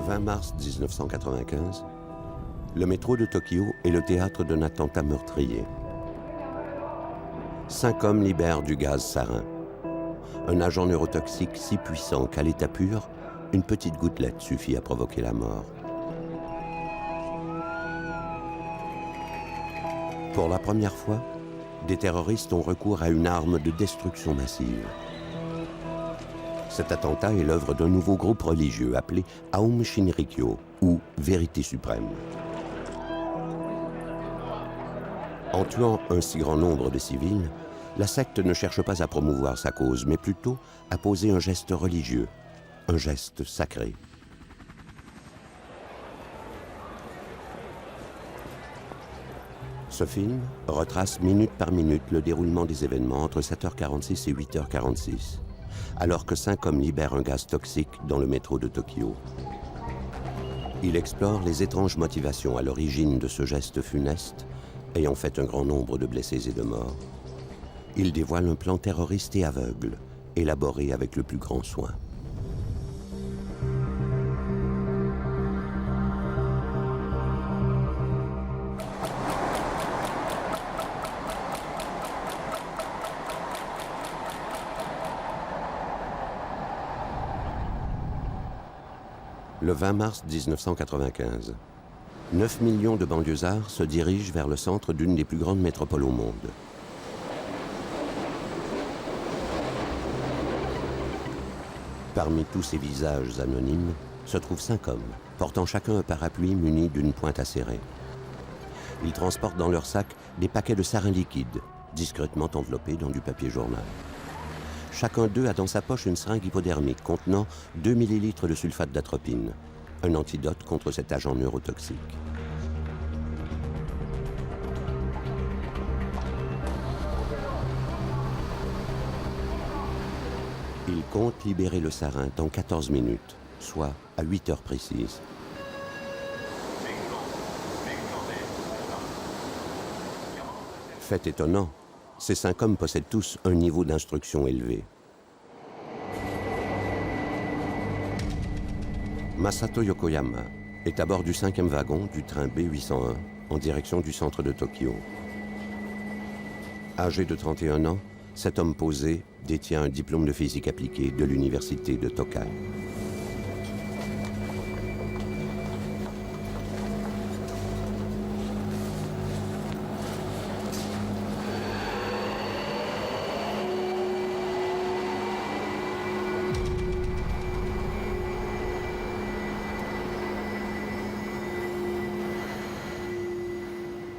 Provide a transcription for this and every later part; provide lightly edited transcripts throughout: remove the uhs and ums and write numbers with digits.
20 mars 1995, le métro de Tokyo est le théâtre d'un attentat meurtrier. 5 hommes libèrent du gaz sarin. Un agent neurotoxique si puissant qu'à l'état pur, une petite gouttelette suffit à provoquer la mort. Pour la première fois, des terroristes ont recours à une arme de destruction massive. Cet attentat est l'œuvre d'un nouveau groupe religieux appelé Aum Shinrikyo, ou Vérité suprême. En tuant un si grand nombre de civils, la secte ne cherche pas à promouvoir sa cause, mais plutôt à poser un geste religieux, un geste sacré. Ce film retrace minute par minute le déroulement des événements entre 7h46 et 8h46, alors que 5 hommes libèrent un gaz toxique dans le métro de Tokyo. Il explore les étranges motivations à l'origine de ce geste funeste, ayant fait un grand nombre de blessés et de morts. Il dévoile un plan terroriste et aveugle, élaboré avec le plus grand soin. Le 20 mars 1995, 9 millions de banlieusards se dirigent vers le centre d'une des plus grandes métropoles au monde. Parmi tous ces visages anonymes se trouvent 5 hommes, portant chacun un parapluie muni d'une pointe acérée. Ils transportent dans leur sac des paquets de sarin liquide, discrètement enveloppés dans du papier journal. Chacun d'eux a dans sa poche une seringue hypodermique contenant 2 millilitres de sulfate d'atropine, un antidote contre cet agent neurotoxique. Ils comptent libérer le sarin dans 14 minutes, soit à 8 heures précises. Fait étonnant, ces 5 hommes possèdent tous un niveau d'instruction élevé. Masato Yokoyama est à bord du 5e wagon du train B801 en direction du centre de Tokyo. Âgé de 31 ans, cet homme posé détient un diplôme de physique appliquée de l'université de Tokai.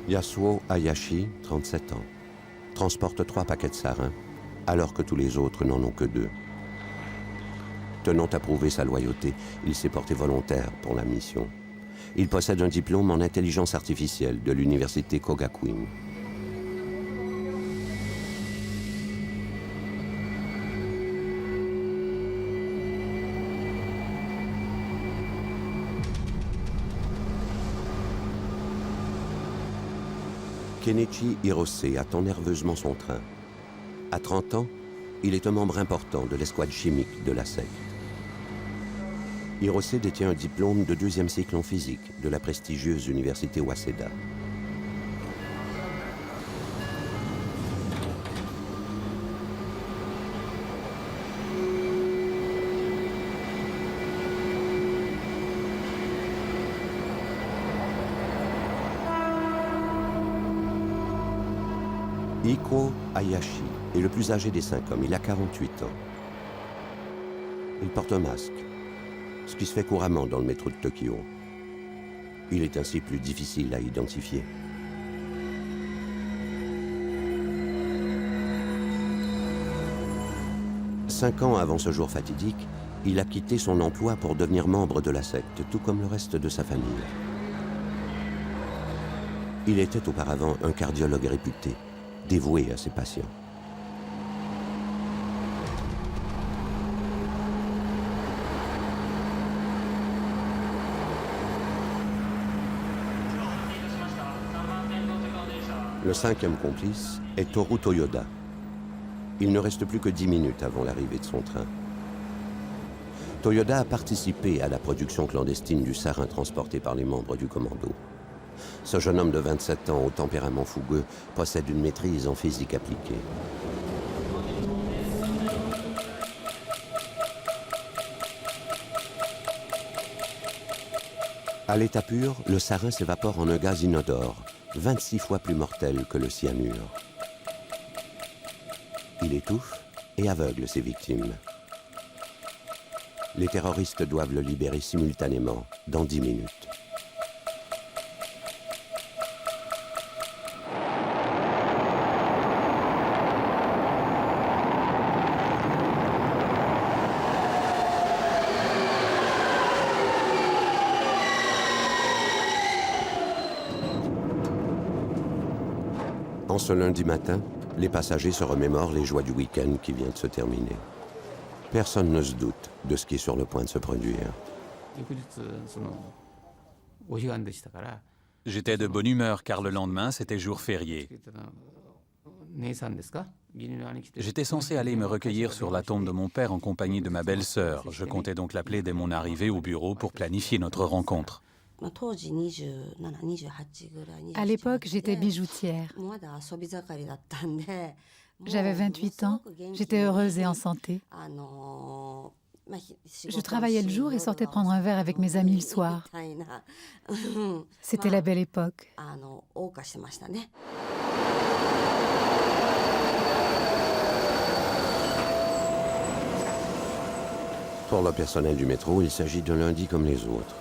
Yasuo Hayashi, 37 ans, transporte 3 paquets de sarin, alors que tous les autres n'en ont que 2. Tenant à prouver sa loyauté, il s'est porté volontaire pour la mission. Il possède un diplôme en intelligence artificielle de l'université Kogakuin. Kenichi Hirose attend nerveusement son train. À 30 ans, il est un membre important de l'escouade chimique de la secte. Hirose détient un diplôme de 2e cycle en physique de la prestigieuse université Waseda. Iko Hayashi est le plus âgé des 5 hommes, il a 48 ans. Il porte un masque, ce qui se fait couramment dans le métro de Tokyo. Il est ainsi plus difficile à identifier. Cinq ans avant ce jour fatidique, il a quitté son emploi pour devenir membre de la secte, tout comme le reste de sa famille. Il était auparavant un cardiologue réputé, dévoué à ses patients. Le 5e complice est Toru Toyoda. Il ne reste plus que 10 minutes avant l'arrivée de son train. Toyoda a participé à la production clandestine du sarin transporté par les membres du commando. Ce jeune homme de 27 ans au tempérament fougueux possède une maîtrise en physique appliquée. À l'état pur, le sarin s'évapore en un gaz inodore, 26 fois plus mortel que le cyanure. Il étouffe et aveugle ses victimes. Les terroristes doivent le libérer simultanément, dans 10 minutes. En ce lundi matin, les passagers se remémorent les joies du week-end qui vient de se terminer. Personne ne se doute de ce qui est sur le point de se produire. J'étais de bonne humeur car le lendemain, c'était jour férié. J'étais censé aller me recueillir sur la tombe de mon père en compagnie de ma belle-sœur. Je comptais donc l'appeler dès mon arrivée au bureau pour planifier notre rencontre. À l'époque, j'étais bijoutière. J'avais 28 ans, j'étais heureuse et en santé. Je travaillais le jour et sortais prendre un verre avec mes amis le soir. C'était la belle époque. Pour le personnel du métro, il s'agit d'un lundi comme les autres.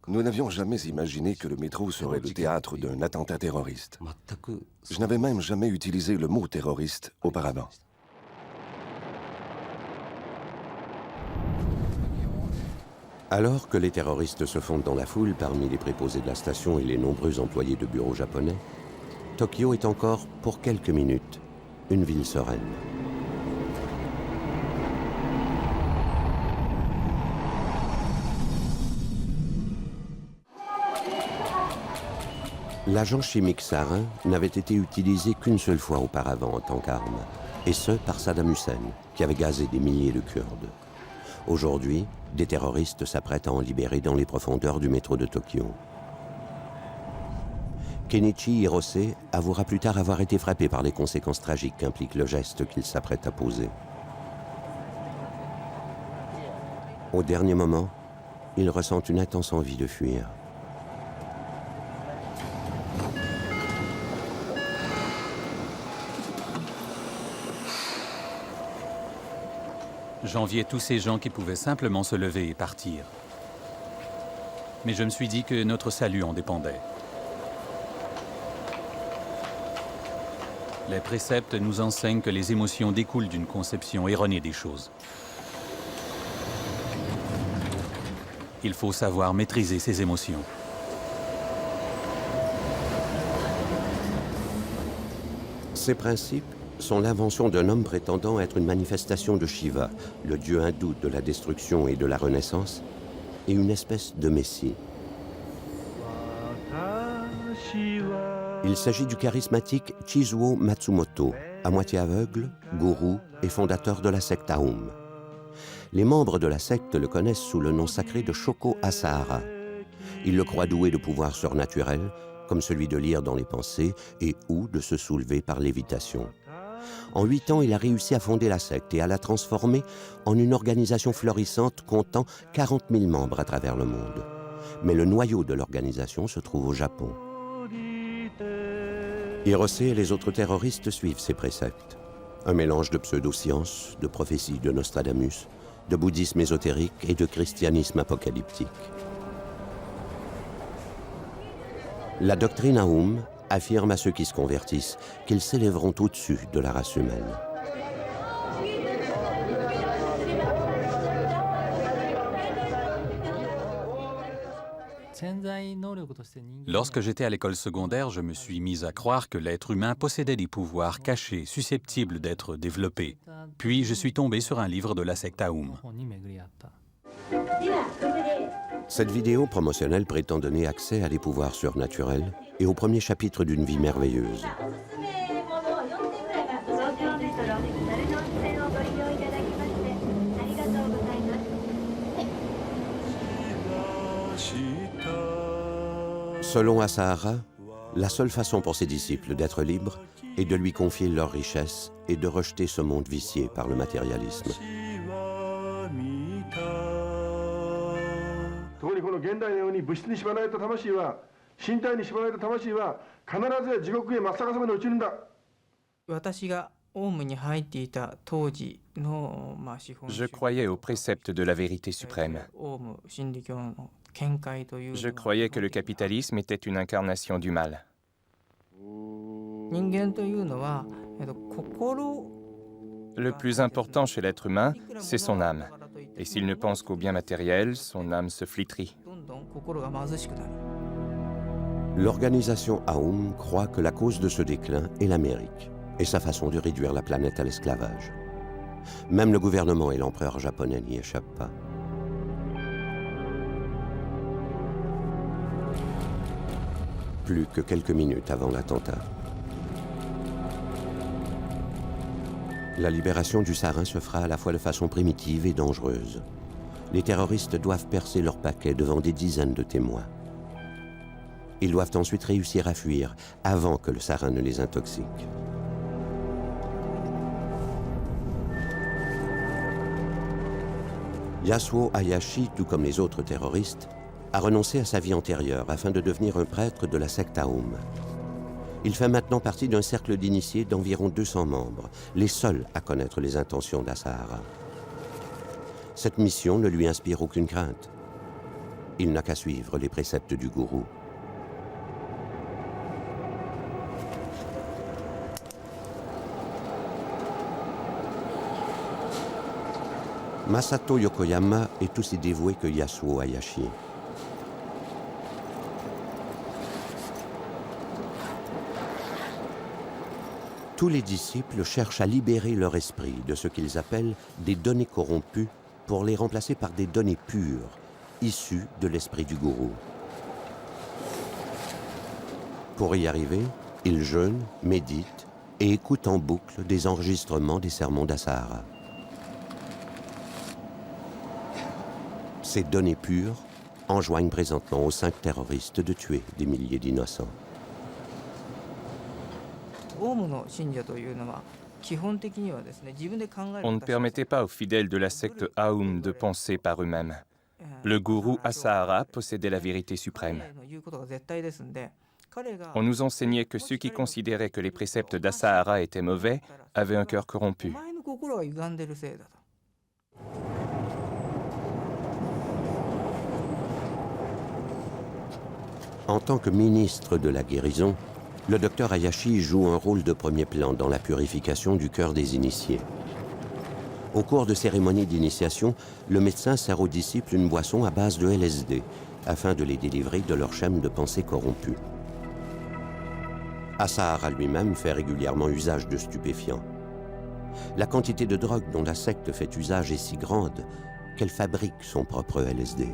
Nous n'avions jamais imaginé que le métro serait le théâtre d'un attentat terroriste. Je n'avais même jamais utilisé le mot terroriste auparavant. Alors que les terroristes se fondent dans la foule parmi les préposés de la station et les nombreux employés de bureaux japonais, Tokyo est encore, pour quelques minutes, une ville sereine. L'agent chimique sarin n'avait été utilisé qu'une seule fois auparavant en tant qu'arme, et ce par Saddam Hussein, qui avait gazé des milliers de Kurdes. Aujourd'hui, des terroristes s'apprêtent à en libérer dans les profondeurs du métro de Tokyo. Kenichi Hirose avouera plus tard avoir été frappé par les conséquences tragiques qu'implique le geste qu'il s'apprête à poser. Au dernier moment, il ressent une intense envie de fuir. J'enviais tous ces gens qui pouvaient simplement se lever et partir. Mais je me suis dit que notre salut en dépendait. Les préceptes nous enseignent que les émotions découlent d'une conception erronée des choses. Il faut savoir maîtriser ses émotions. Ces principes sont l'invention d'un homme prétendant être une manifestation de Shiva, le dieu hindou de la destruction et de la renaissance, et une espèce de messie. Il s'agit du charismatique Chizuo Matsumoto, à moitié aveugle, gourou et fondateur de la secte Aum. Les membres de la secte le connaissent sous le nom sacré de Shoko Asahara. Ils le croient doué de pouvoirs surnaturels, comme celui de lire dans les pensées et ou de se soulever par lévitation. En 8 ans, il a réussi à fonder la secte et à la transformer en une organisation florissante comptant 40 000 membres à travers le monde. Mais le noyau de l'organisation se trouve au Japon. Hirose et les autres terroristes suivent ses préceptes. Un mélange de pseudosciences, de prophéties de Nostradamus, de bouddhisme ésotérique et de christianisme apocalyptique. La doctrine Aum affirme à ceux qui se convertissent qu'ils s'élèveront au-dessus de la race humaine. Lorsque j'étais à l'école secondaire, je me suis mis à croire que l'être humain possédait des pouvoirs cachés, susceptibles d'être développés. Puis je suis tombé sur un livre de la secte Aum. Cette vidéo promotionnelle prétend donner accès à des pouvoirs surnaturels et au premier chapitre d'une vie merveilleuse. Selon Asahara, la seule façon pour ses disciples d'être libres est de lui confier leurs richesses et de rejeter ce monde vicié par le matérialisme. Je croyais aux préceptes de la vérité suprême. Je croyais que le capitalisme était une incarnation du mal. Le plus important chez l'être humain, c'est son âme. Et s'il ne pense qu'au bien matériel, son âme se flétrit. L'organisation Aum croit que la cause de ce déclin est l'Amérique et sa façon de réduire la planète à l'esclavage. Même le gouvernement et l'empereur japonais n'y échappent pas. Plus que quelques minutes avant l'attentat. La libération du sarin se fera à la fois de façon primitive et dangereuse. Les terroristes doivent percer leur paquet devant des dizaines de témoins. Ils doivent ensuite réussir à fuir avant que le sarin ne les intoxique. Yasuo Hayashi, tout comme les autres terroristes, a renoncé à sa vie antérieure afin de devenir un prêtre de la secte Aum. Il fait maintenant partie d'un cercle d'initiés d'environ 200 membres, les seuls à connaître les intentions d'Asahara. Cette mission ne lui inspire aucune crainte. Il n'a qu'à suivre les préceptes du gourou. Masato Yokoyama est aussi dévoué que Yasuo Hayashi. Tous les disciples cherchent à libérer leur esprit de ce qu'ils appellent des données corrompues pour les remplacer par des données pures, issues de l'esprit du gourou. Pour y arriver, ils jeûnent, méditent et écoutent en boucle des enregistrements des sermons d'Asahara. Ces données pures enjoignent présentement aux 5 terroristes de tuer des milliers d'innocents. On ne permettait pas aux fidèles de la secte Aum de penser par eux-mêmes. Le gourou Asahara possédait la vérité suprême. On nous enseignait que ceux qui considéraient que les préceptes d'Asahara étaient mauvais avaient un cœur corrompu. En tant que ministre de la guérison, le docteur Hayashi joue un rôle de premier plan dans la purification du cœur des initiés. Au cours de cérémonies d'initiation, le médecin sert aux disciples une boisson à base de LSD afin de les délivrer de leur chaîne de pensée corrompue. Asahara lui-même fait régulièrement usage de stupéfiants. La quantité de drogue dont la secte fait usage est si grande qu'elle fabrique son propre LSD.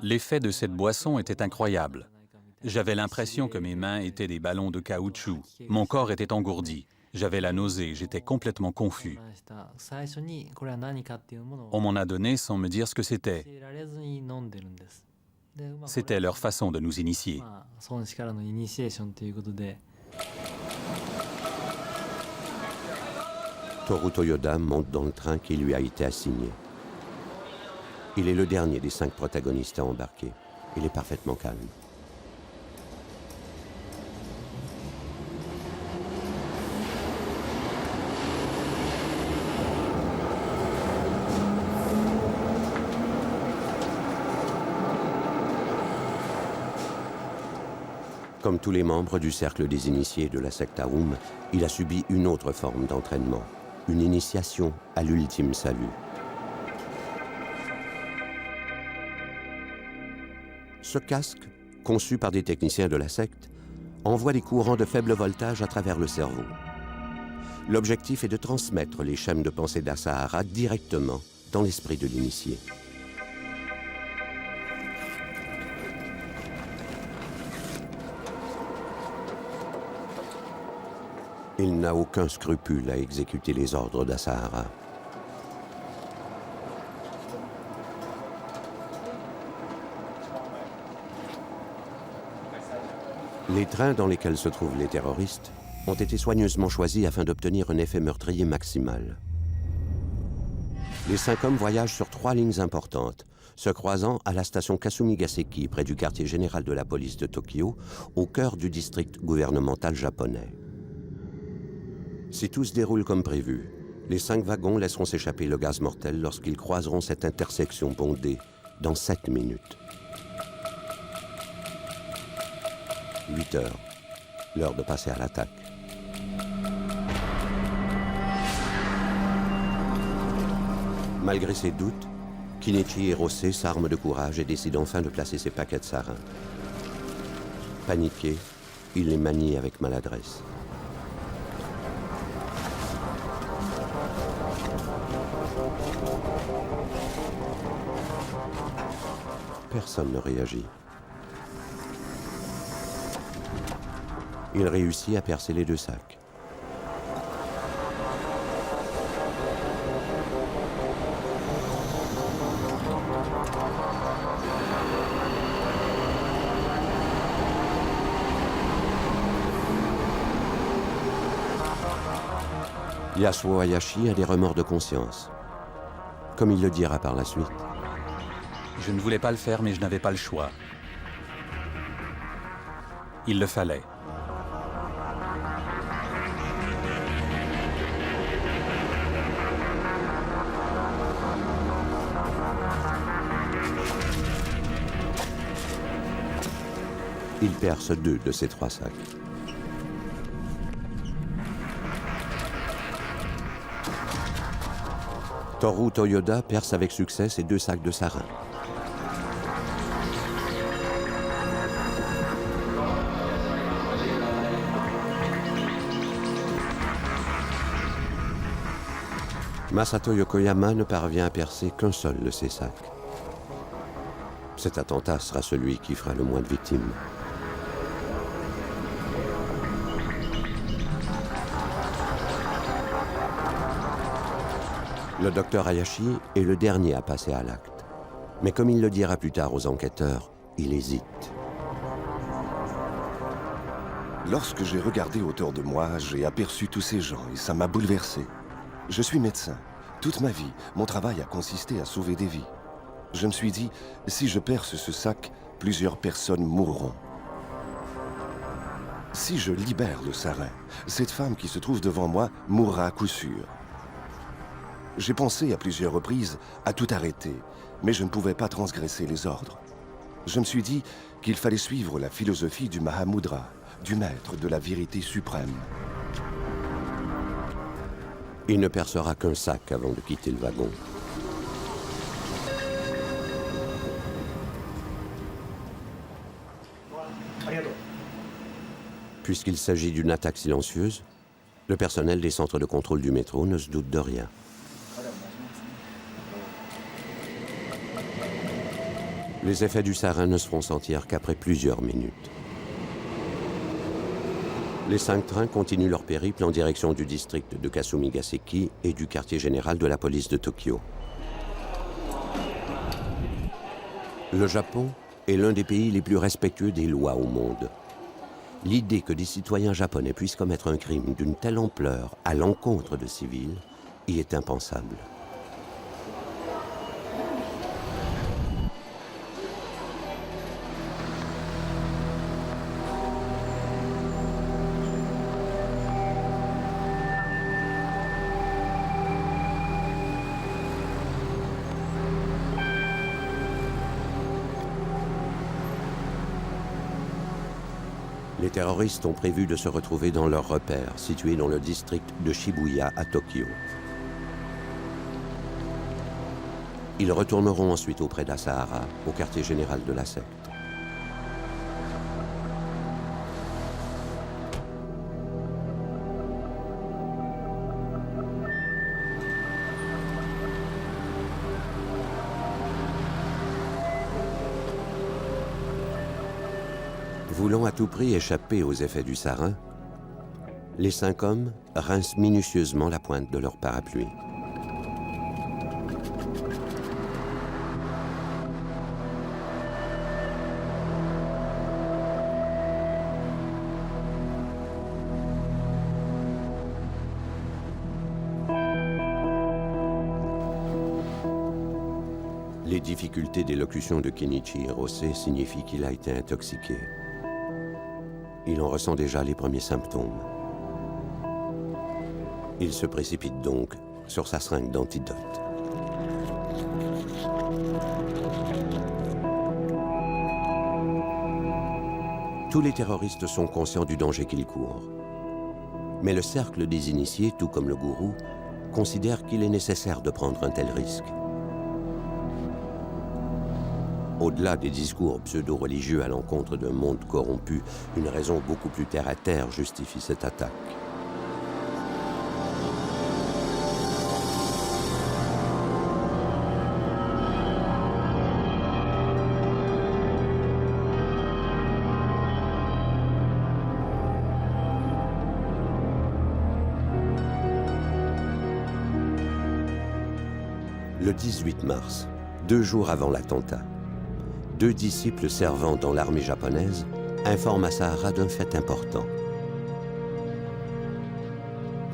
L'effet de cette boisson était incroyable. J'avais l'impression que mes mains étaient des ballons de caoutchouc. Mon corps était engourdi. J'avais la nausée, j'étais complètement confus. On m'en a donné sans me dire ce que c'était. C'était leur façon de nous initier. Toru Toyoda monte dans le train qui lui a été assigné. Il est le dernier des 5 protagonistes à embarquer. Il est parfaitement calme. Comme tous les membres du cercle des initiés de la secte Aum, il a subi une autre forme d'entraînement, une initiation à l'ultime salut. Ce casque, conçu par des techniciens de la secte, envoie des courants de faible voltage à travers le cerveau. L'objectif est de transmettre les schèmes de pensée d'Asahara directement dans l'esprit de l'initié. Il n'a aucun scrupule à exécuter les ordres d'Asahara. Les trains dans lesquels se trouvent les terroristes ont été soigneusement choisis afin d'obtenir un effet meurtrier maximal. Les 5 hommes voyagent sur 3 lignes importantes, se croisant à la station Kasumigaseki, près du quartier général de la police de Tokyo, au cœur du district gouvernemental japonais. Si tout se déroule comme prévu, les 5 wagons laisseront s'échapper le gaz mortel lorsqu'ils croiseront cette intersection bondée dans 7 minutes. 8 heures, l'heure de passer à l'attaque. Malgré ses doutes, Kinichi Hirose s'arme de courage et décide enfin de placer ses paquets de sarin. Paniqué, il les manie avec maladresse. Personne ne réagit. Il réussit à percer les 2 sacs. Yasuo Hayashi a des remords de conscience. Comme il le dira par la suite. Je ne voulais pas le faire, mais je n'avais pas le choix. Il le fallait. Il perce 2 de ses 3 sacs. Toru Toyoda perce avec succès ses 2 sacs de sarin. Masato Yokoyama ne parvient à percer qu'un seul de ses sacs. Cet attentat sera celui qui fera le moins de victimes. Le docteur Hayashi est le dernier à passer à l'acte. Mais comme il le dira plus tard aux enquêteurs, il hésite. Lorsque j'ai regardé autour de moi, j'ai aperçu tous ces gens et ça m'a bouleversé. Je suis médecin. Toute ma vie, mon travail a consisté à sauver des vies. Je me suis dit, si je perce ce sac, plusieurs personnes mourront. Si je libère le sarin, cette femme qui se trouve devant moi mourra à coup sûr. J'ai pensé à plusieurs reprises à tout arrêter, mais je ne pouvais pas transgresser les ordres. Je me suis dit qu'il fallait suivre la philosophie du Mahamudra, du maître de la vérité suprême. Il ne percera qu'un sac avant de quitter le wagon. Puisqu'il s'agit d'une attaque silencieuse, le personnel des centres de contrôle du métro ne se doute de rien. Les effets du sarin ne se feront sentir qu'après plusieurs minutes. Les 5 trains continuent leur périple en direction du district de Kasumigaseki et du quartier général de la police de Tokyo. Le Japon est l'un des pays les plus respectueux des lois au monde. L'idée que des citoyens japonais puissent commettre un crime d'une telle ampleur à l'encontre de civils y est impensable. Les terroristes ont prévu de se retrouver dans leur repère, situé dans le district de Shibuya à Tokyo. Ils retourneront ensuite auprès d'Asahara, au quartier général de la secte. Voulant à tout prix échapper aux effets du sarin, Les 5 hommes rincent minutieusement la pointe de leur parapluie. Les difficultés d'élocution de Kenichi Hirose signifient qu'il a été intoxiqué. Il en ressent déjà les premiers symptômes. Il se précipite donc sur sa seringue d'antidote. Tous les terroristes sont conscients du danger qu'ils courent. Mais le cercle des initiés, tout comme le gourou, considère qu'il est nécessaire de prendre un tel risque. Au-delà des discours pseudo-religieux à l'encontre d'un monde corrompu, une raison beaucoup plus terre-à-terre justifie cette attaque. Le 18 mars, 2 jours avant l'attentat, 2 disciples servant dans l'armée japonaise informent Asahara d'un fait important.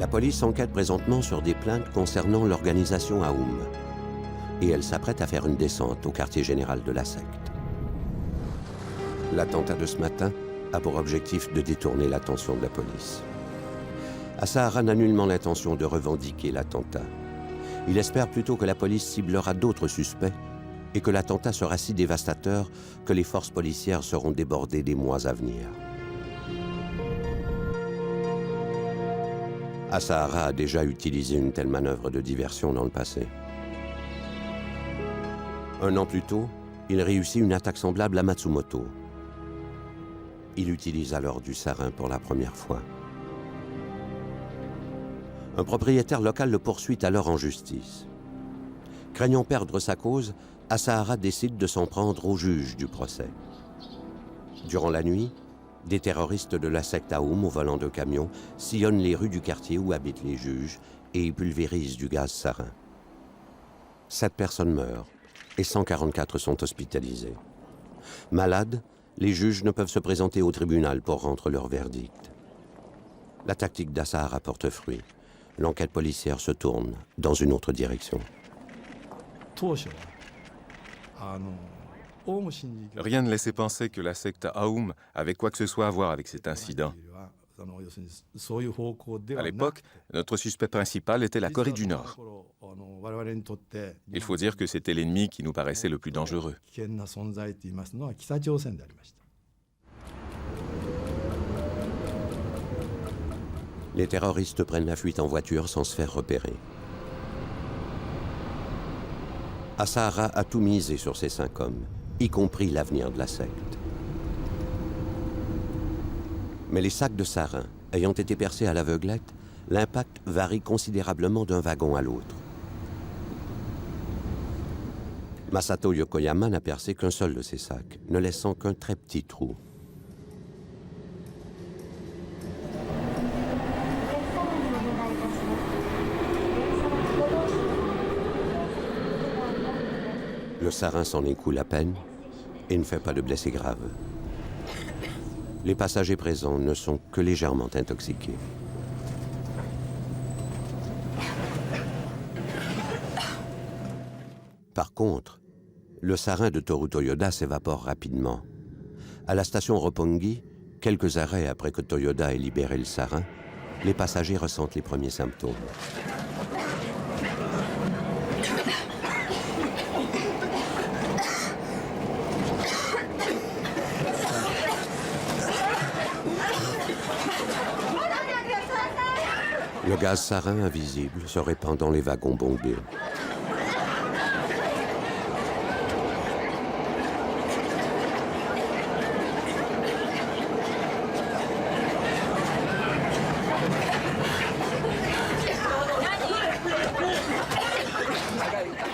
La police enquête présentement sur des plaintes concernant l'organisation Aoum et elle s'apprête à faire une descente au quartier général de la secte. L'attentat de ce matin a pour objectif de détourner l'attention de la police. Asahara n'a nullement l'intention de revendiquer l'attentat. Il espère plutôt que la police ciblera d'autres suspects et que l'attentat sera si dévastateur que les forces policières seront débordées des mois à venir. Asahara a déjà utilisé une telle manœuvre de diversion dans le passé. 1 an plus tôt, il réussit une attaque semblable à Matsumoto. Il utilise alors du sarin pour la première fois. Un propriétaire local le poursuit alors en justice. Craignant perdre sa cause, Asahara décide de s'en prendre au juge du procès. Durant la nuit, des terroristes de la secte Aoum au volant de camion sillonnent les rues du quartier où habitent les juges et y pulvérisent du gaz sarin. 7 personnes meurent et 144 sont hospitalisées. Malades, les juges ne peuvent se présenter au tribunal pour rendre leur verdict. La tactique d'Asahara porte fruit. L'enquête policière se tourne dans une autre direction. Rien ne laissait penser que la secte Aoum avait quoi que ce soit à voir avec cet incident. À l'époque, notre suspect principal était la Corée du Nord. Il faut dire que c'était l'ennemi qui nous paraissait le plus dangereux. Les terroristes prennent la fuite en voiture sans se faire repérer. Asahara a tout misé sur ces 5 hommes, y compris l'avenir de la secte. Mais les sacs de sarin ayant été percés à l'aveuglette, l'impact varie considérablement d'un wagon à l'autre. Masato Yokoyama n'a percé qu'un seul de ces sacs, ne laissant qu'un très petit trou. Le sarin s'en écoule à peine et ne fait pas de blessés graves. Les passagers présents ne sont que légèrement intoxiqués. Par contre, le sarin de Toru Toyoda s'évapore rapidement. À la station Roppongi, quelques arrêts après que Toyoda ait libéré le sarin, les passagers ressentent les premiers symptômes. Le gaz sarin invisible se répand dans les wagons bombés.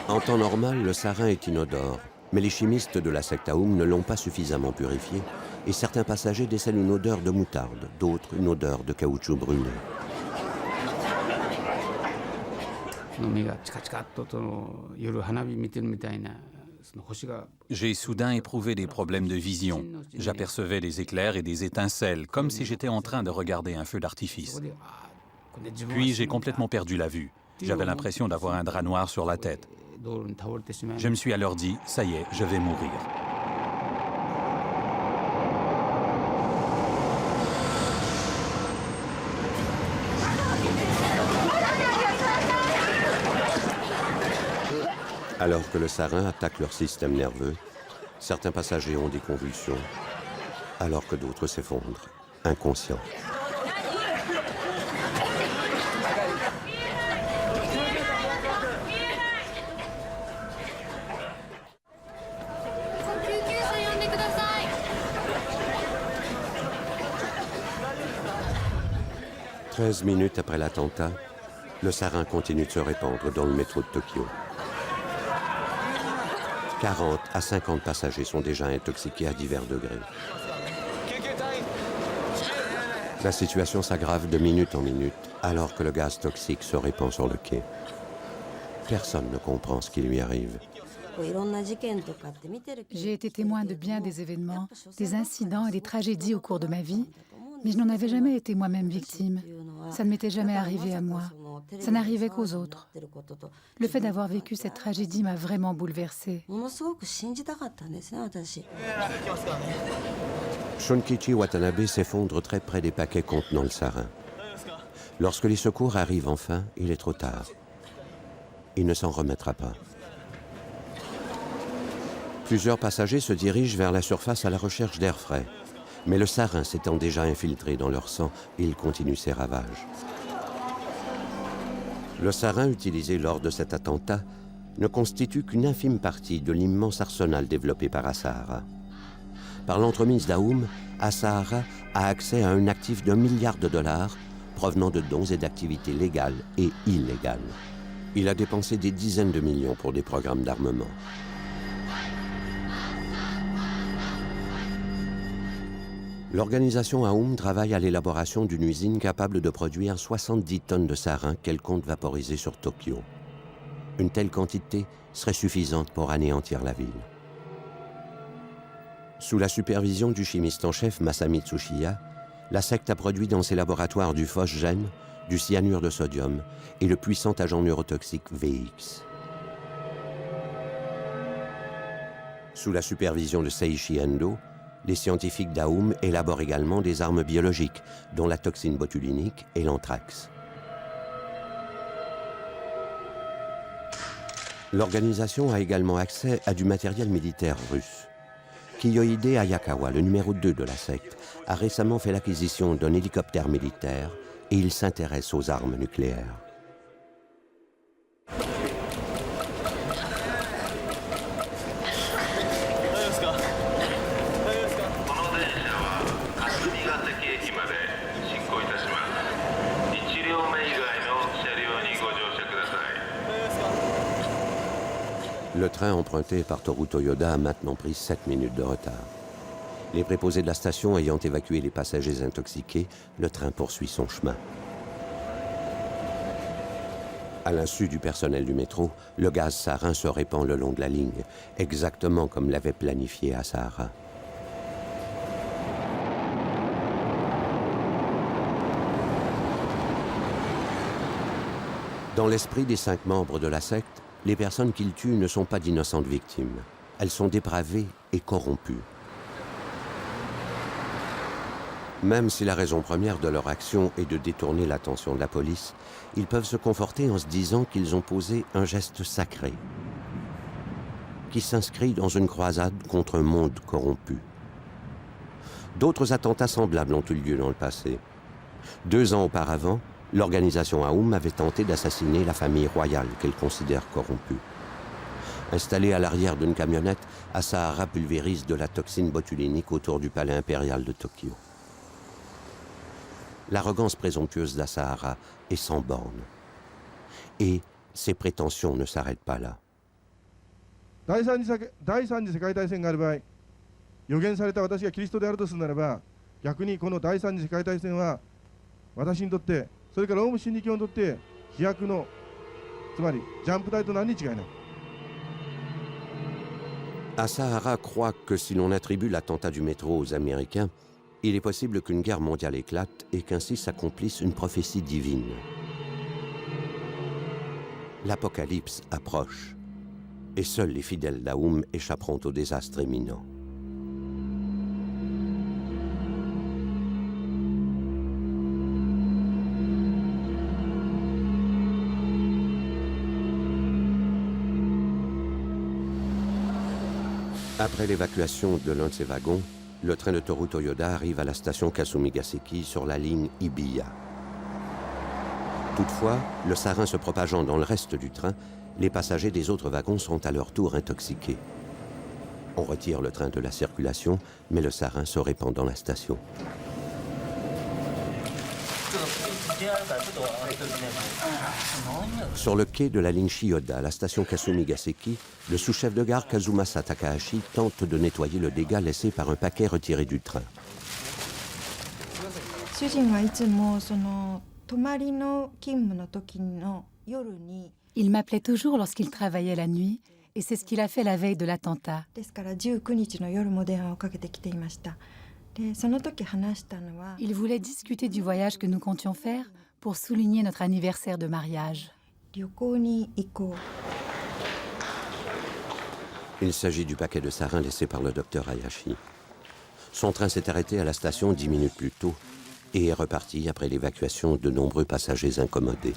En temps normal, le sarin est inodore Mais les chimistes de la secte Aoum ne l'ont pas suffisamment purifié et certains passagers décèlent une odeur de moutarde, d'autres une odeur de caoutchouc brûlé. J'ai soudain éprouvé des problèmes de vision. J'apercevais des éclairs et des étincelles, comme si j'étais en train de regarder un feu d'artifice. Puis j'ai complètement perdu la vue. J'avais l'impression d'avoir un drap noir sur la tête. Je me suis alors dit, ça y est, je vais mourir. Alors que le sarin attaque leur système nerveux, certains passagers ont des convulsions, alors que d'autres s'effondrent, inconscients. « 13 minutes après l'attentat, le sarin continue de se répandre dans le métro de Tokyo. 40 à 50 passagers sont déjà intoxiqués à divers degrés. La situation s'aggrave de minute en minute alors que le gaz toxique se répand sur le quai. Personne ne comprend ce qui lui arrive. J'ai été témoin de bien des événements, des incidents et des tragédies au cours de ma vie, mais je n'en avais jamais été moi-même victime. Ça ne m'était jamais arrivé à moi. Ça n'arrivait qu'aux autres. Le fait d'avoir vécu cette tragédie m'a vraiment bouleversée. Shunkichi Watanabe s'effondre très près des paquets contenant le sarin. Lorsque les secours arrivent enfin, il est trop tard. Il ne s'en remettra pas. Plusieurs passagers se dirigent vers la surface à la recherche d'air frais. Mais le sarin s'étant déjà infiltré dans leur sang, il continue ses ravages. Le sarin utilisé lors de cet attentat ne constitue qu'une infime partie de l'immense arsenal développé par Asahara. Par l'entremise d'Aoum, Asahara a accès à un actif d'1 milliard de dollars provenant de dons et d'activités légales et illégales. Il a dépensé des dizaines de millions pour des programmes d'armement. L'organisation Aoum travaille à l'élaboration d'une usine capable de produire 70 tonnes de sarin qu'elle compte vaporiser sur Tokyo. Une telle quantité serait suffisante pour anéantir la ville. Sous la supervision du chimiste en chef Masami Tsushiya, la secte a produit dans ses laboratoires du phosgène, du cyanure de sodium et le puissant agent neurotoxique VX. Sous la supervision de Seiichi Endo, les scientifiques d'Aoum élaborent également des armes biologiques, dont la toxine botulinique et l'anthrax. L'organisation a également accès à du matériel militaire russe. Kiyohide Ayakawa, le numéro 2 de la secte, a récemment fait l'acquisition d'un hélicoptère militaire et il s'intéresse aux armes nucléaires. Le train emprunté par Toru Toyoda a maintenant pris 7 minutes de retard. Les préposés de la station ayant évacué les passagers intoxiqués, le train poursuit son chemin. À l'insu du personnel du métro, le gaz sarin se répand le long de la ligne, exactement comme l'avait planifié Asahara. Dans l'esprit des 5 membres de la secte, les personnes qu'ils tuent ne sont pas d'innocentes victimes. Elles sont dépravées et corrompues. Même si la raison première de leur action est de détourner l'attention de la police, ils peuvent se conforter en se disant qu'ils ont posé un geste sacré, qui s'inscrit dans une croisade contre un monde corrompu. D'autres attentats semblables ont eu lieu dans le passé. 2 ans auparavant, l'organisation Aoum avait tenté d'assassiner la famille royale qu'elle considère corrompue. Installée à l'arrière d'une camionnette, Asahara pulvérise de la toxine botulinique autour du palais impérial de Tokyo. L'arrogance présomptueuse d'Asahara est sans borne. Et ses prétentions ne s'arrêtent pas là. 第三次世界大戦がある場合、予言された私がキリストであるとするならば、逆にこの第三次世界大戦は私にとって、それからオウム真理教にとって飛躍の、つまりジャンプ台と何に違いない。Asahara croit que si l'on attribue l'attentat du métro aux Américains, il est possible qu'une guerre mondiale éclate et qu'ainsi s'accomplisse une prophétie divine. L'apocalypse approche, et seuls les fidèles d'Aoum échapperont au désastre imminent. Après l'évacuation de l'un de ces wagons, le train de Toru Toyoda arrive à la station Kasumigaseki sur la ligne Ibiya. Toutefois, le sarin se propageant dans le reste du train, les passagers des autres wagons sont à leur tour intoxiqués. On retire le train de la circulation, mais le sarin se répand dans la station. Sur le quai de la ligne Chiyoda, à la station Kasumigaseki, le sous-chef de gare Kazumasa Takahashi tente de nettoyer le dégât laissé par un paquet retiré du train. Il m'appelait toujours lorsqu'il travaillait la nuit, et c'est ce qu'il a fait la veille de l'attentat. Il voulait discuter du voyage que nous comptions faire pour souligner notre anniversaire de mariage. Il s'agit du paquet de sarin laissé par le docteur Hayashi. Son train s'est arrêté à la station 10 minutes plus tôt et est reparti après l'évacuation de nombreux passagers incommodés.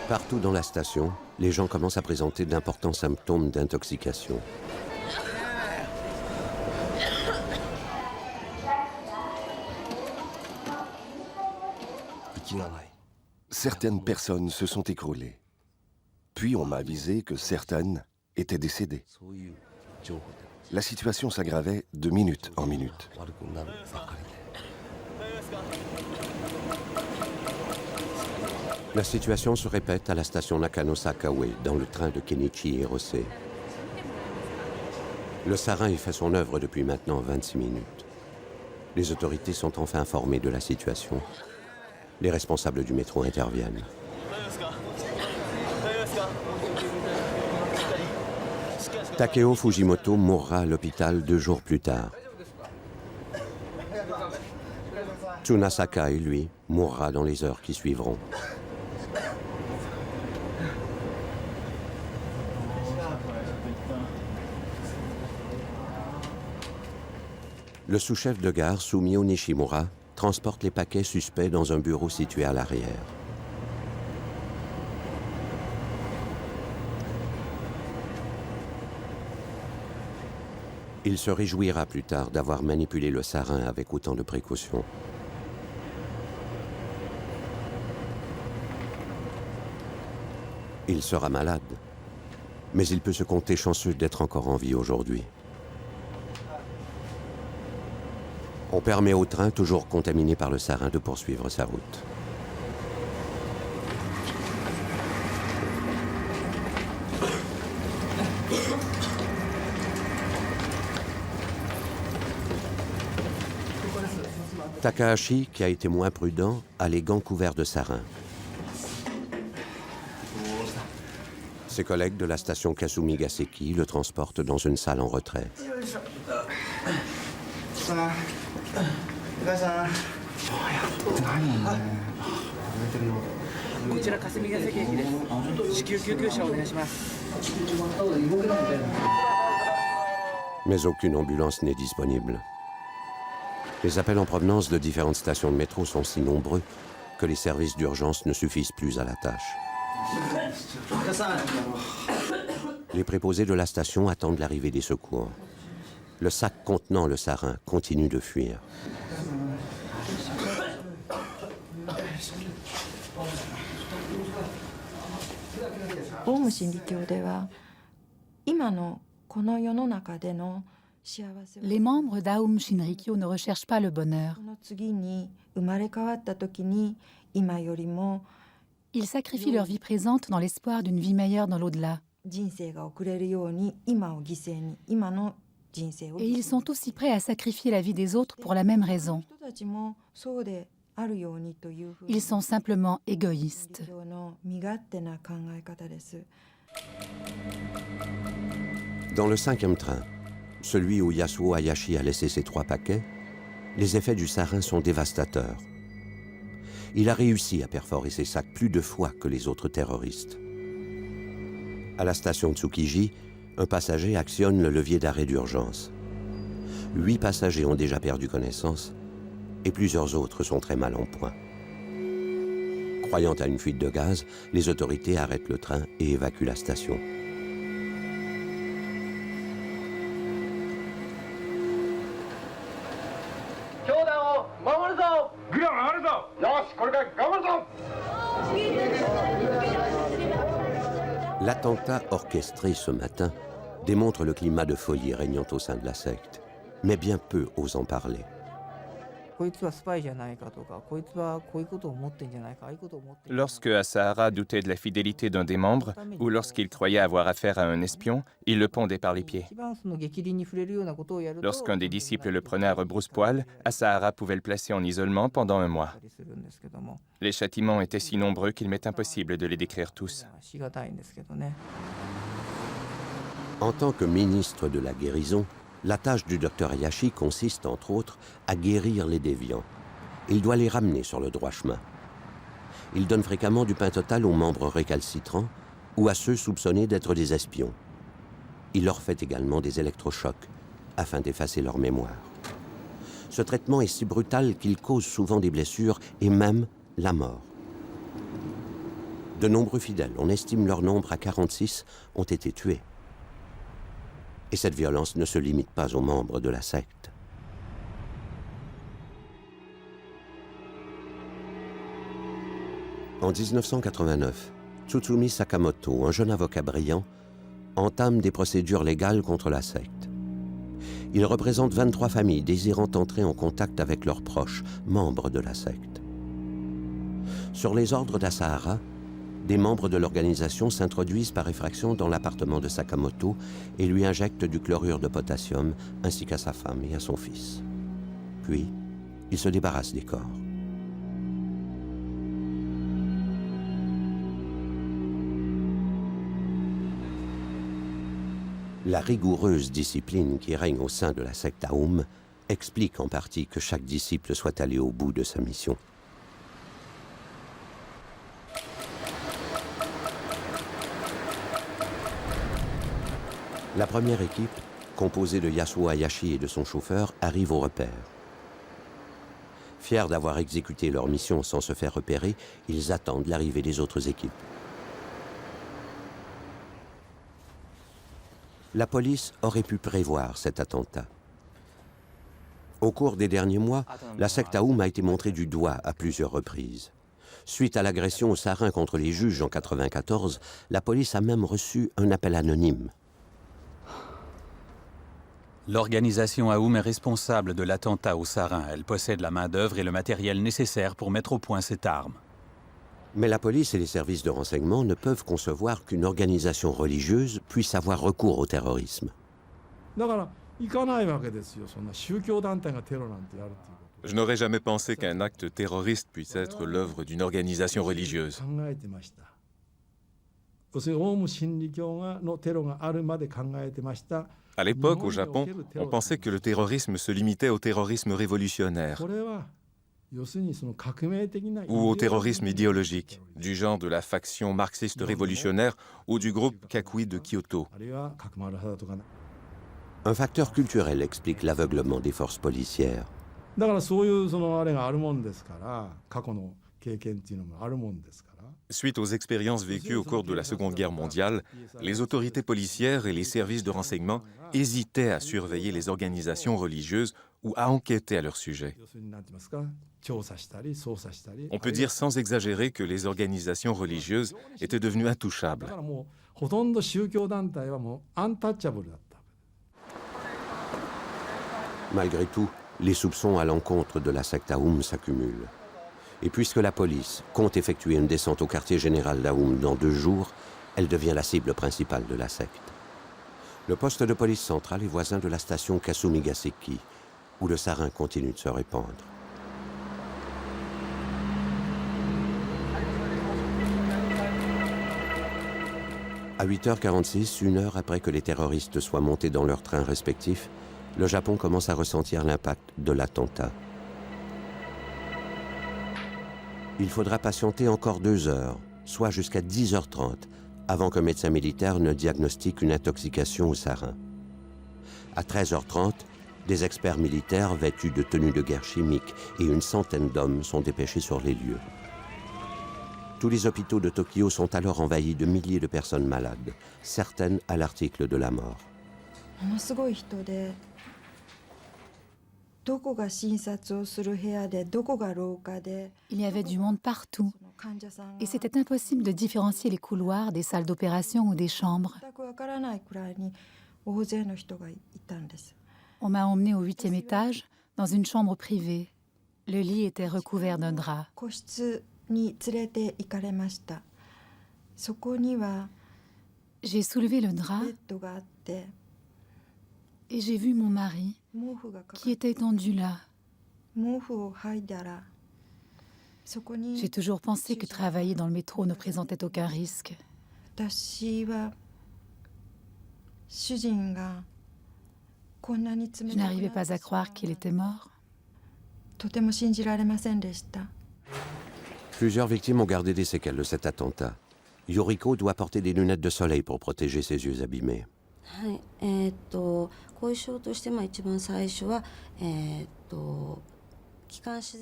Partout dans la station, les gens commencent à présenter d'importants symptômes d'intoxication. Certaines personnes se sont écroulées. Puis on m'a avisé que certaines étaient décédées. La situation s'aggravait de minute en minute. La situation se répète à la station Nakano-Sakaue, dans le train de Kenichi Hirose. Le sarin y fait son œuvre depuis maintenant 26 minutes. Les autorités sont enfin informées de la situation. Les responsables du métro interviennent. Takeo Fujimoto mourra à l'hôpital 2 jours plus tard. Tsuna Sakai, lui, mourra dans les heures qui suivront. Le sous-chef de gare, Sumio Nishimura, transporte les paquets suspects dans un bureau situé à l'arrière. Il se réjouira plus tard d'avoir manipulé le sarin avec autant de précautions. Il sera malade, mais il peut se compter chanceux d'être encore en vie aujourd'hui. On permet au train, toujours contaminé par le sarin, de poursuivre sa route. Takahashi, qui a été moins prudent, a les gants couverts de sarin. Ses collègues de la station Kasumigaseki le transportent dans une salle en retrait. Mais aucune ambulance n'est disponible. Les appels en provenance de différentes stations de métro sont si nombreux que les services d'urgence ne suffisent plus à la tâche. Les préposés de la station attendent l'arrivée des secours. Le sac contenant le sarin continue de fuir. Les membres d'Aum Shinrikyo ne recherchent pas le bonheur. Ils sacrifient leur vie présente dans l'espoir d'une vie meilleure dans l'au-delà. Et ils sont aussi prêts à sacrifier la vie des autres pour la même raison. Ils sont simplement égoïstes. Dans le 5e train, celui où Yasuo Hayashi a laissé ses 3 paquets, les effets du sarin sont dévastateurs. Il a réussi à perforer ses sacs plus de fois que les autres terroristes. À la station Tsukiji, un passager actionne le levier d'arrêt d'urgence. 8 passagers ont déjà perdu connaissance et plusieurs autres sont très mal en point. Croyant à une fuite de gaz, les autorités arrêtent le train et évacuent la station. L'attentat orchestré ce matin démontre le climat de folie régnant au sein de la secte, mais bien peu osent en parler. Lorsque Asahara doutait de la fidélité d'un des membres, ou lorsqu'il croyait avoir affaire à un espion, il le pondait par les pieds. Lorsqu'un des disciples le prenait à rebrousse-poil, Asahara pouvait le placer en isolement pendant 1 mois. Les châtiments étaient si nombreux qu'il m'est impossible de les décrire tous. En tant que ministre de la guérison, la tâche du docteur Hayashi consiste, entre autres, à guérir les déviants. Il doit les ramener sur le droit chemin. Il donne fréquemment du pain total aux membres récalcitrants ou à ceux soupçonnés d'être des espions. Il leur fait également des électrochocs afin d'effacer leur mémoire. Ce traitement est si brutal qu'il cause souvent des blessures et même la mort. De nombreux fidèles, on estime leur nombre à 46, ont été tués. Et cette violence ne se limite pas aux membres de la secte. En 1989, Tsutsumi Sakamoto, un jeune avocat brillant, entame des procédures légales contre la secte. Il représente 23 familles désirant entrer en contact avec leurs proches, membres de la secte. Sur les ordres d'Asahara, des membres de l'organisation s'introduisent par effraction dans l'appartement de Sakamoto et lui injectent du chlorure de potassium ainsi qu'à sa femme et à son fils. Puis, ils se débarrassent des corps. La rigoureuse discipline qui règne au sein de la secte Aum explique en partie que chaque disciple soit allé au bout de sa mission. La première équipe, composée de Yasuo Hayashi et de son chauffeur, arrive au repère. Fiers d'avoir exécuté leur mission sans se faire repérer, ils attendent l'arrivée des autres équipes. La police aurait pu prévoir cet attentat. Au cours des derniers mois, la secte Aum a été montrée du doigt à plusieurs reprises. Suite à l'agression au sarin contre les juges en 1994, la police a même reçu un appel anonyme. L'organisation Aum est responsable de l'attentat au sarin. Elle possède la main-d'œuvre et le matériel nécessaire pour mettre au point cette arme. Mais la police et les services de renseignement ne peuvent concevoir qu'une organisation religieuse puisse avoir recours au terrorisme. Je n'aurais jamais pensé qu'un acte terroriste puisse être l'œuvre d'une organisation religieuse. À l'époque, au Japon, on pensait que le terrorisme se limitait au terrorisme révolutionnaire ou au terrorisme idéologique, du genre de la faction marxiste révolutionnaire ou du groupe Kakui de Kyoto. Un facteur culturel explique l'aveuglement des forces policières. Suite aux expériences vécues au cours de la Seconde Guerre mondiale, les autorités policières et les services de renseignement hésitaient à surveiller les organisations religieuses ou à enquêter à leur sujet. On peut dire sans exagérer que les organisations religieuses étaient devenues intouchables. Malgré tout, les soupçons à l'encontre de la secte Aoum s'accumulent. Et puisque la police compte effectuer une descente au quartier général d'Aoum dans 2 jours, elle devient la cible principale de la secte. Le poste de police central est voisin de la station Kasumigaseki, où le sarin continue de se répandre. À 8h46, 1 heure après que les terroristes soient montés dans leurs trains respectifs, le Japon commence à ressentir l'impact de l'attentat. Il faudra patienter encore 2 heures, soit jusqu'à 10h30, avant qu'un médecin militaire ne diagnostique une intoxication au sarin. À 13h30, des experts militaires vêtus de tenues de guerre chimiques et une centaine d'hommes sont dépêchés sur les lieux. Tous les hôpitaux de Tokyo sont alors envahis de milliers de personnes malades, certaines à l'article de la mort. Il y avait du monde partout et c'était impossible de différencier les couloirs des salles d'opération ou des chambres. On m'a emmenée au 8e étage, dans une chambre privée. Le lit était recouvert d'un drap. J'ai soulevé le drap et j'ai vu mon mari qui était étendu là. J'ai toujours pensé que travailler dans le métro ne présentait aucun risque. Je n'arrivais pas à croire qu'il était mort. Plusieurs victimes ont gardé des séquelles de cet attentat. Yoriko doit porter des lunettes de soleil pour protéger ses yeux abîmés.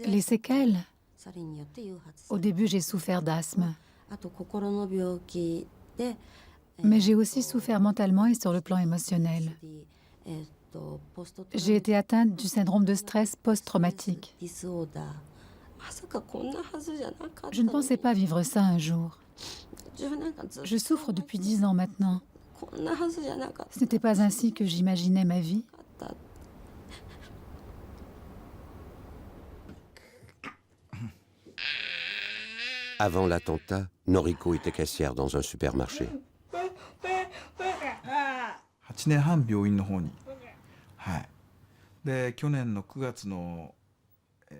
Les séquelles. Au début, j'ai souffert d'asthme. Mais j'ai aussi souffert mentalement et sur le plan émotionnel. J'ai été atteinte du syndrome de stress post-traumatique. Je ne pensais pas vivre ça un jour. Je souffre depuis 10 ans maintenant. Ce n'était pas ainsi que j'imaginais ma vie. Avant l'attentat, Noriko était caissière dans un supermarché.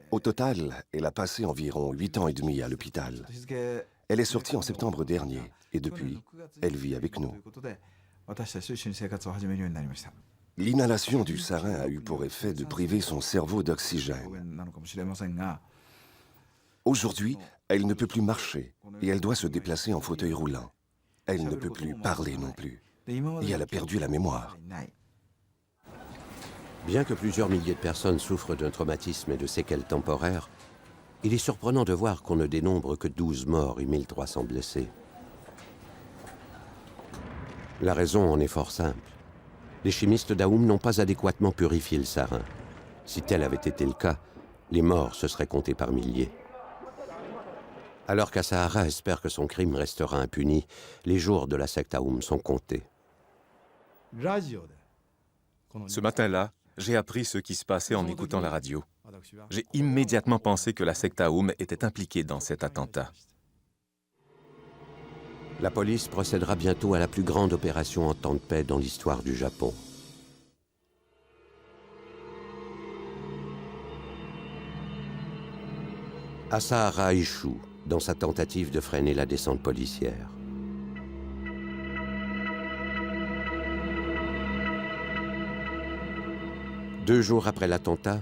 Au total, elle a passé environ 8 ans et demi à l'hôpital. Elle est sortie en septembre dernier et depuis, elle vit avec nous. L'inhalation du sarin a eu pour effet de priver son cerveau d'oxygène. Aujourd'hui, elle ne peut plus marcher et elle doit se déplacer en fauteuil roulant. Elle ne peut plus parler non plus et elle a perdu la mémoire. Bien que plusieurs milliers de personnes souffrent d'un traumatisme et de séquelles temporaires, il est surprenant de voir qu'on ne dénombre que 12 morts et 1300 blessés. La raison en est fort simple. Les chimistes d'Aoum n'ont pas adéquatement purifié le sarin. Si tel avait été le cas, les morts se seraient comptés par milliers. Alors qu'Asahara espère que son crime restera impuni, les jours de la secte Aoum sont comptés. Ce matin-là, j'ai appris ce qui se passait en écoutant la radio. J'ai immédiatement pensé que la secte Aoum était impliquée dans cet attentat. La police procédera bientôt à la plus grande opération en temps de paix dans l'histoire du Japon. Asahara échoue dans sa tentative de freiner la descente policière. Deux jours après l'attentat,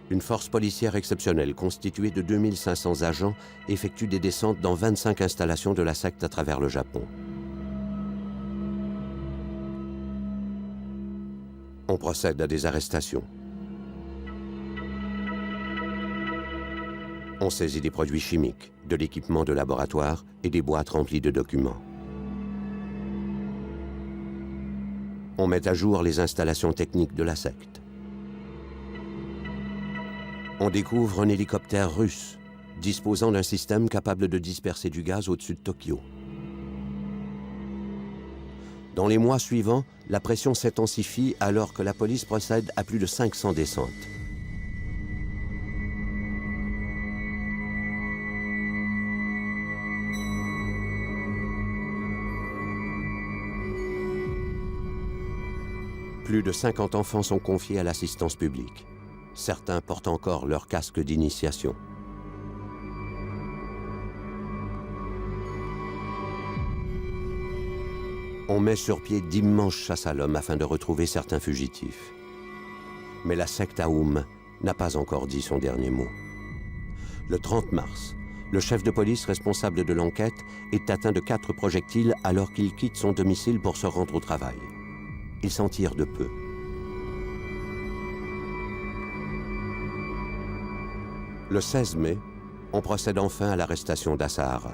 une force policière exceptionnelle constituée de 2500 agents effectue des descentes dans 25 installations de la secte à travers le Japon. On procède à des arrestations. On saisit des produits chimiques, de l'équipement de laboratoire et des boîtes remplies de documents. On met à jour les installations techniques de la secte. On découvre un hélicoptère russe disposant d'un système capable de disperser du gaz au-dessus de Tokyo. Dans les mois suivants, la pression s'intensifie alors que la police procède à plus de 500 descentes. Plus de 50 enfants sont confiés à l'assistance publique. Certains portent encore leur casque d'initiation. On met sur pied d'immenses chasses à l'homme afin de retrouver certains fugitifs. Mais la secte Aoum n'a pas encore dit son dernier mot. Le 30 mars, le chef de police responsable de l'enquête est atteint de 4 projectiles alors qu'il quitte son domicile pour se rendre au travail. Il s'en tire de peu. Le 16 mai, on procède enfin à l'arrestation d'Asahara.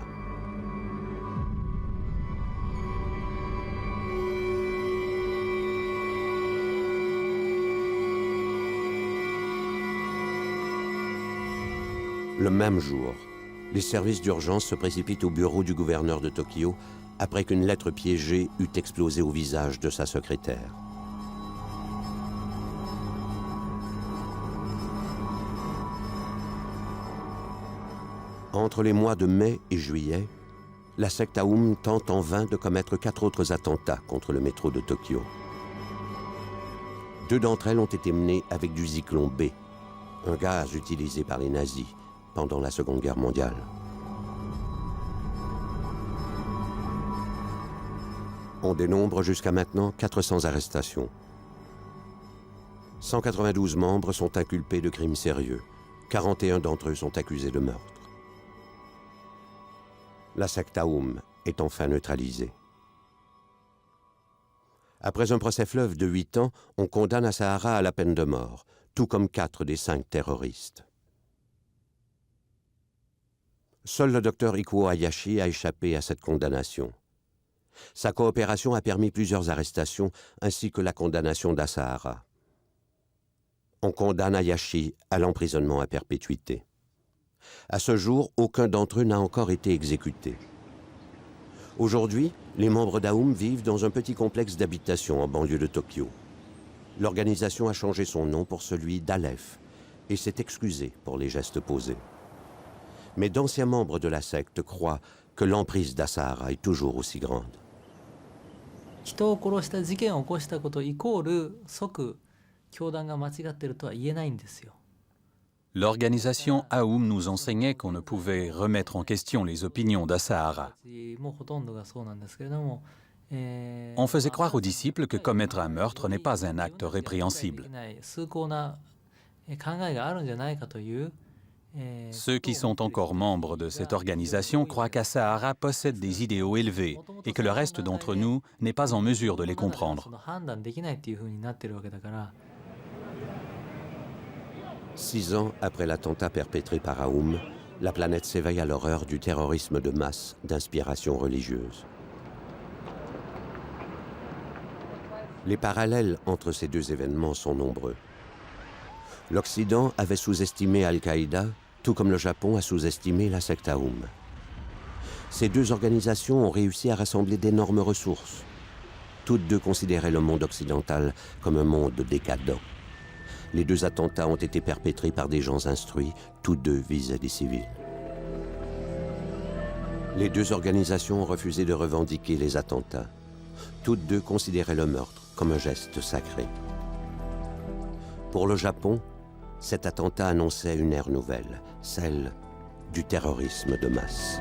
Le même jour, les services d'urgence se précipitent au bureau du gouverneur de Tokyo après qu'une lettre piégée eût explosé au visage de sa secrétaire. Entre les mois de mai et juillet, la secte Aoum tente en vain de commettre 4 autres attentats contre le métro de Tokyo. 2 d'entre elles ont été menées avec du Zyklon B, un gaz utilisé par les nazis pendant la Seconde Guerre mondiale. On dénombre jusqu'à maintenant 400 arrestations. 192 membres sont inculpés de crimes sérieux. 41 d'entre eux sont accusés de meurtre. La secte Aoum est enfin neutralisée. Après un procès fleuve de 8 ans, on condamne Asahara à la peine de mort, tout comme 4 des 5 terroristes. Seul le docteur Ikuo Hayashi a échappé à cette condamnation. Sa coopération a permis plusieurs arrestations ainsi que la condamnation d'Asahara. On condamne Hayashi à l'emprisonnement à perpétuité. À ce jour, aucun d'entre eux n'a encore été exécuté. Aujourd'hui, les membres d'Aoum vivent dans un petit complexe d'habitation en banlieue de Tokyo. L'organisation a changé son nom pour celui d'Aleph et s'est excusée pour les gestes posés. Mais d'anciens membres de la secte croient que l'emprise d'Asahara est toujours aussi grande. L'organisation Aoum nous enseignait qu'on ne pouvait remettre en question les opinions d'Asahara. On faisait croire aux disciples que commettre un meurtre n'est pas un acte répréhensible. Ceux qui sont encore membres de cette organisation croient qu'Asahara possède des idéaux élevés et que le reste d'entre nous n'est pas en mesure de les comprendre. 6 ans après l'attentat perpétré par Aoum, la planète s'éveille à l'horreur du terrorisme de masse d'inspiration religieuse. Les parallèles entre ces 2 événements sont nombreux. L'Occident avait sous-estimé Al-Qaïda, tout comme le Japon a sous-estimé la secte Aoum. Ces 2 organisations ont réussi à rassembler d'énormes ressources. Toutes 2 considéraient le monde occidental comme un monde décadent. Les 2 attentats ont été perpétrés par des gens instruits, toutes 2 visaient des civils. Les 2 organisations ont refusé de revendiquer les attentats. Toutes 2 considéraient le meurtre comme un geste sacré. Pour le Japon, cet attentat annonçait une ère nouvelle, celle du terrorisme de masse.